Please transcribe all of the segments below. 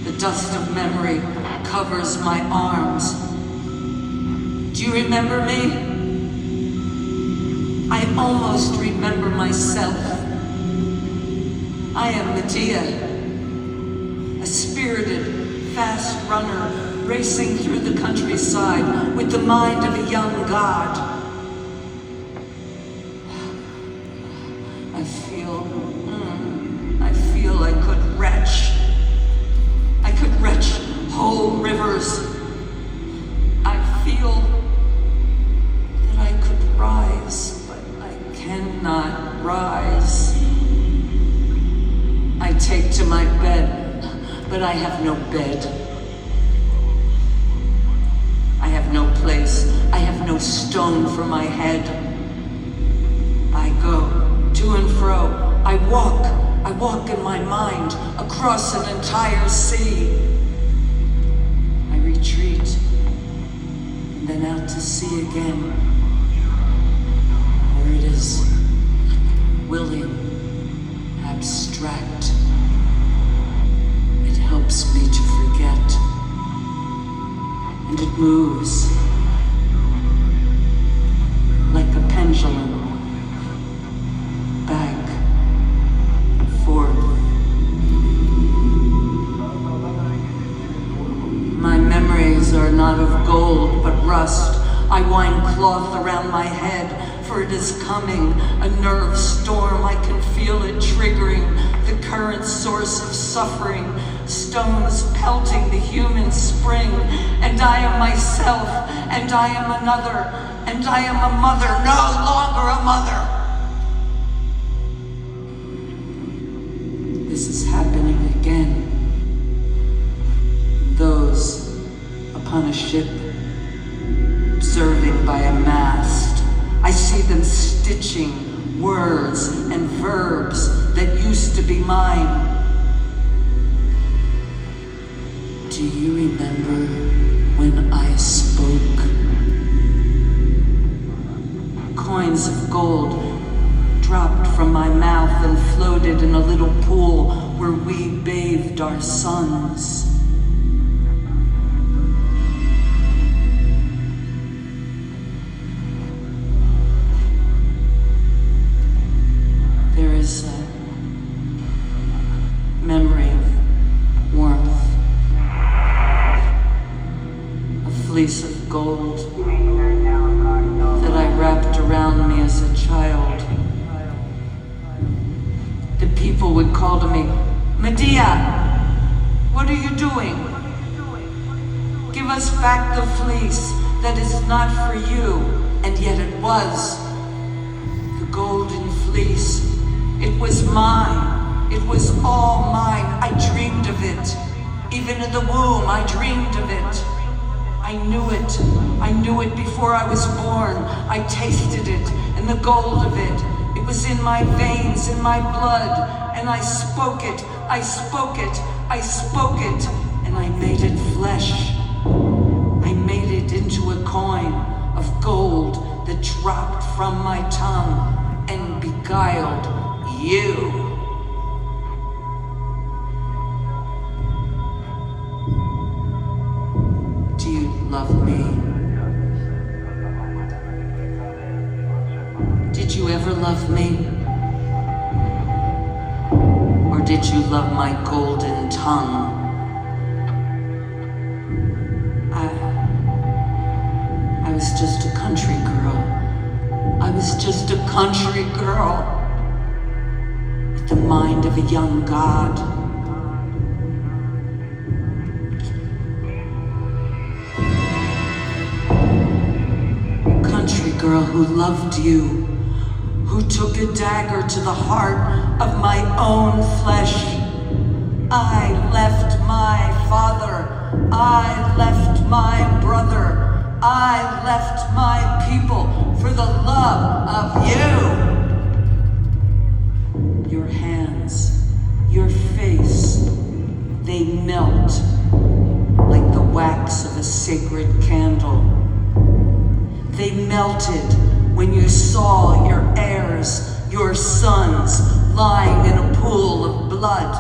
The dust of memory covers my arms. Do you remember me? I almost remember myself. I am Medea, a spirited, fast runner racing through the countryside with the mind of a young god. I feel I could retch. I could retch whole rivers. I feel that I could rise, but I cannot rise. I take to my bed, but I have no bed. I have no place. I have no stone for my head. I go to and fro. I walk in my mind across an entire sea. I retreat, and then out to sea again, where it is willing, abstract. It helps me to forget, and it moves like a pendulum, back, forth. My memories are not of gold, but rust. I wind cloth around my head, for it is coming, a nerve storm. I can feel it triggering the current source of suffering, stones pelting the human spring. And I am myself, and I am another, and I am a mother, no longer a mother. This is happening again. Those upon a ship, observing by a mast, I see them stitching words and verbs that used to be mine. Do you remember when I spoke? Coins of gold dropped from my mouth and floated in a little pool where we bathed our sons. There is a memory of warmth, a fleece of gold that I wrapped around me as a child. The people would call to me, Medea, what are you doing? Give us back the fleece that is not for you. And yet it was. The golden fleece. It was mine. It was all mine. I dreamed of it. Even in the womb, I dreamed of it. I knew it. I knew it before I was born. I tasted it and the gold of it. It was in my veins, in my blood. And I spoke it. I spoke it. I spoke it. And I made it flesh. I made it into a coin of gold that dropped from my tongue and beguiled you. Do you love me? Did you ever love me? Or did you love my golden tongue? I was just a country girl. I was just a country girl with the mind of a young god. Country girl who loved you, who took a dagger to the heart of my own flesh. I left my father. I left my brother. I left my people for the love of you. Your hands, your face, they melt like the wax of a sacred candle. They melted when you saw your heirs, your sons, lying in a pool of blood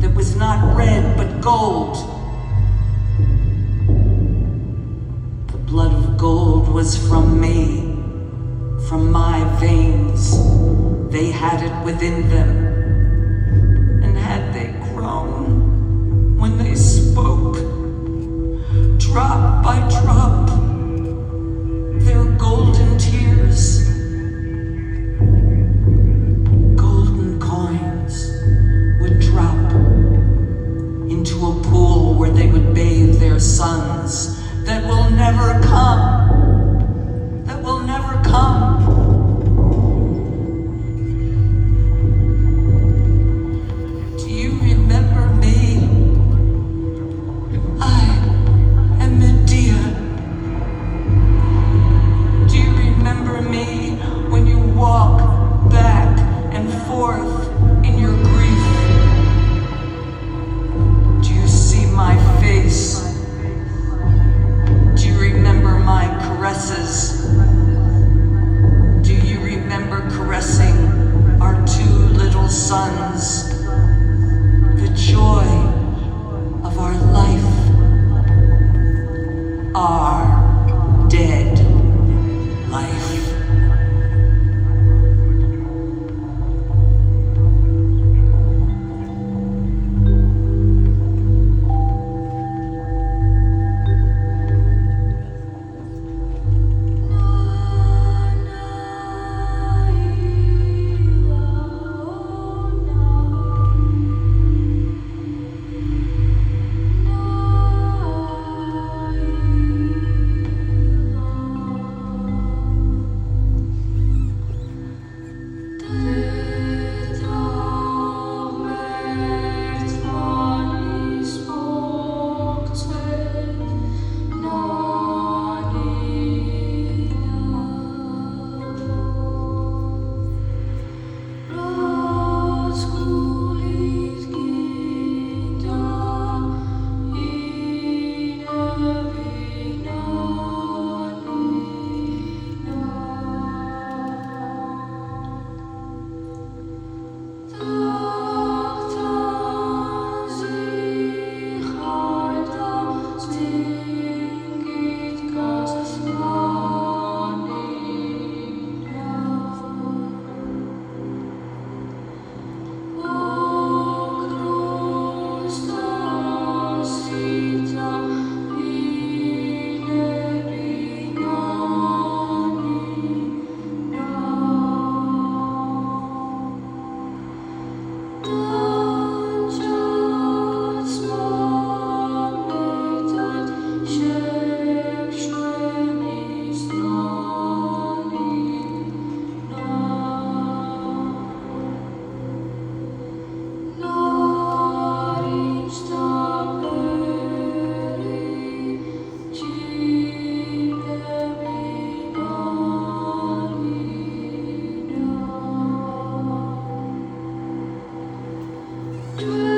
that was not red but gold. The blood of gold was from me, from my veins. They had it within them. And had they grown when they spoke, drop by drop, their golden tears, golden coins would drop into a pool where they would bathe their sons that will never come, that will never come. Do you remember me? I am Medea. Do you remember me when you walk back and forth in your grief? Do you see my face? Do you remember my caresses? Do you remember caressing our two little sons? The joy of our life, our dead life. Tbilisi.